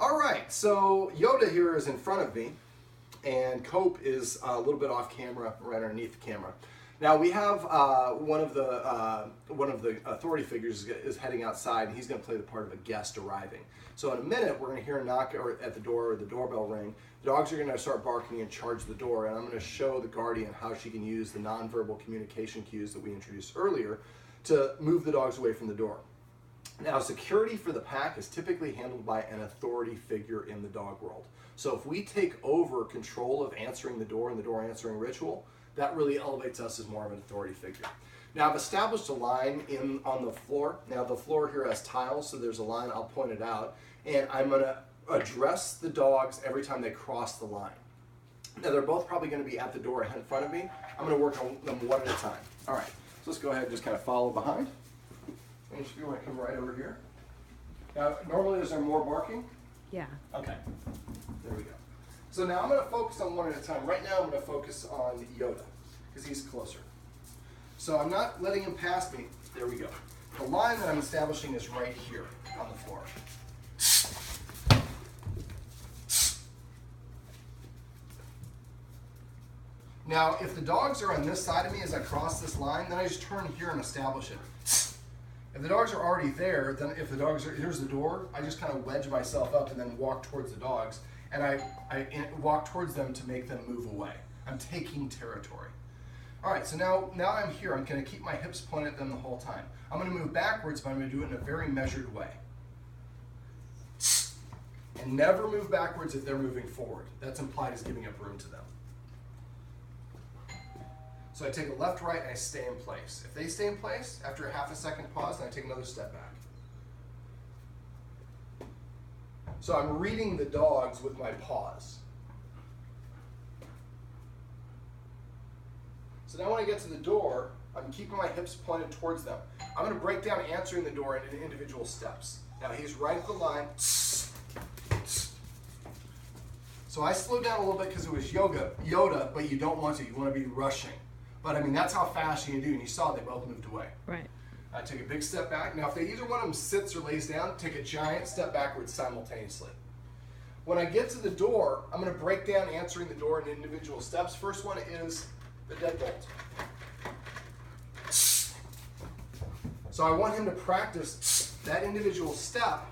All right, so Yoda here is in front of me, and Cope is a little bit off camera, right underneath the camera. Now we have one of the authority figures is heading outside, and he's going to play the part of a guest arriving. So in a minute, we're going to hear a knock at the door, or the doorbell ring. The dogs are going to start barking and charge the door, and I'm going to show the guardian how she can use the nonverbal communication cues that we introduced earlier to move the dogs away from the door. Now, security for the pack is typically handled by an authority figure in the dog world. So if we take over control of answering the door and the door answering ritual, that really elevates us as more of an authority figure. Now, I've established a line on the floor. Now, the floor here has tiles, so there's a line. I'll point it out. And I'm going to address the dogs every time they cross the line. Now, they're both probably going to be at the door in front of me. I'm going to work on them one at a time. All right, so let's go ahead and just kind of follow behind. And you want to come right over here. Now, normally, is there more barking? Yeah. Okay, there we go. So now I'm going to focus on one at a time. Right now, I'm going to focus on Yoda, because he's closer. So I'm not letting him pass me. There we go. The line that I'm establishing is right here on the floor. Now, if the dogs are on this side of me as I cross this line, then I just turn here and establish it. If the dogs are already there, then if the dogs are, here's the door, I just kind of wedge myself up and then walk towards the dogs. And I walk towards them to make them move away. I'm taking territory. All right, so now I'm here. I'm going to keep my hips pointed at them the whole time. I'm going to move backwards, but I'm going to do it in a very measured way. And never move backwards if they're moving forward. That's implied as giving up room to them. So I take a left, right, and I stay in place. If they stay in place, after a half a second pause, then I take another step back. So I'm reading the dogs with my paws. So now when I get to the door, I'm keeping my hips pointed towards them. I'm going to break down answering the door into individual steps. Now he's right at the line. So I slowed down a little bit because it was Yoda, but you don't want to. You want to be rushing. But I mean, that's how fast you can do. And you saw they both moved away. Right. I take a big step back. Now, if either one of them sits or lays down, take a giant step backwards simultaneously. When I get to the door, I'm going to break down answering the door in individual steps. First one is the deadbolt. So I want him to practice that individual step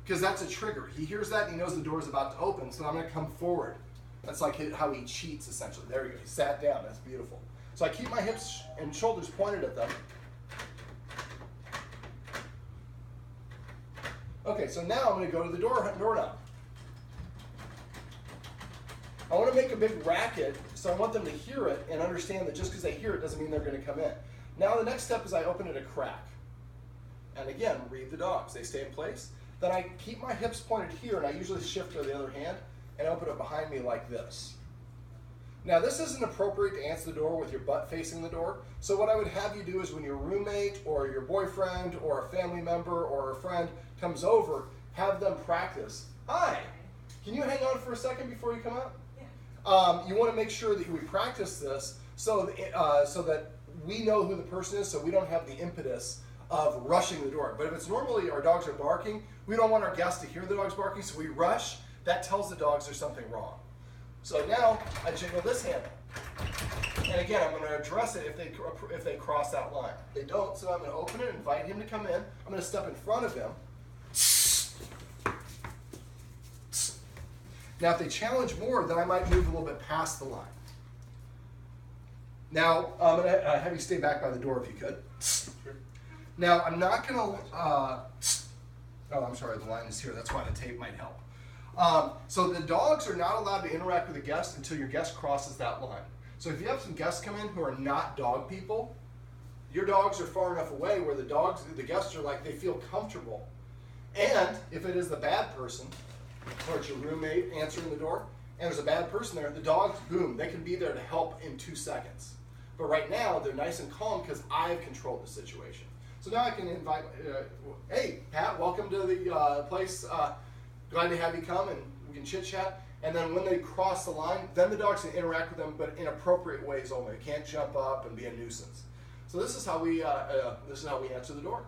because that's a trigger. He hears that and he knows the door is about to open, so I'm going to come forward. That's like how he cheats, essentially. There we go. He sat down. That's beautiful. So I keep my hips and shoulders pointed at them. Okay, so now I'm going to go to the doorknob. I want to make a big racket, so I want them to hear it and understand that just because they hear it doesn't mean they're going to come in. Now the next step is I open it a crack. And again, read the dogs. They stay in place. Then I keep my hips pointed here, and I usually shift to the other hand and open it behind me like this. Now this isn't appropriate to answer the door with your butt facing the door. So what I would have you do is when your roommate or your boyfriend or a family member or a friend comes over, have them practice. Hi, can you hang on for a second before you come out? Yeah. You want to make sure that we practice this so that we know who the person is, so we don't have the impetus of rushing the door. But if it's normally our dogs are barking, we don't want our guests to hear the dogs barking, so we rush. That tells the dogs there's something wrong. So now I jiggle this handle. And again, I'm going to address it if they cross that line. They don't, so I'm going to open it, invite him to come in. I'm going to step in front of him. Now, if they challenge more, then I might move a little bit past the line. Now, I'm going to have you stay back by the door if you could. Sure. Now, I'm not going to, oh, I'm sorry, the line is here. That's why the tape might help. So the dogs are not allowed to interact with the guest until your guest crosses that line. So if you have some guests come in who are not dog people, your dogs are far enough away where the guests are like, they feel comfortable. And if it is the bad person, or it's your roommate answering the door, and there's a bad person there, the dogs, boom, they can be there to help in 2 seconds. But right now, they're nice and calm because I've controlled the situation. So now I can invite, hey, Pat, welcome to the place. Glad to have you come, and we can chit-chat. And then when they cross the line, then the dogs can interact with them, but in appropriate ways only. They can't jump up and be a nuisance. So this is how we answer the door.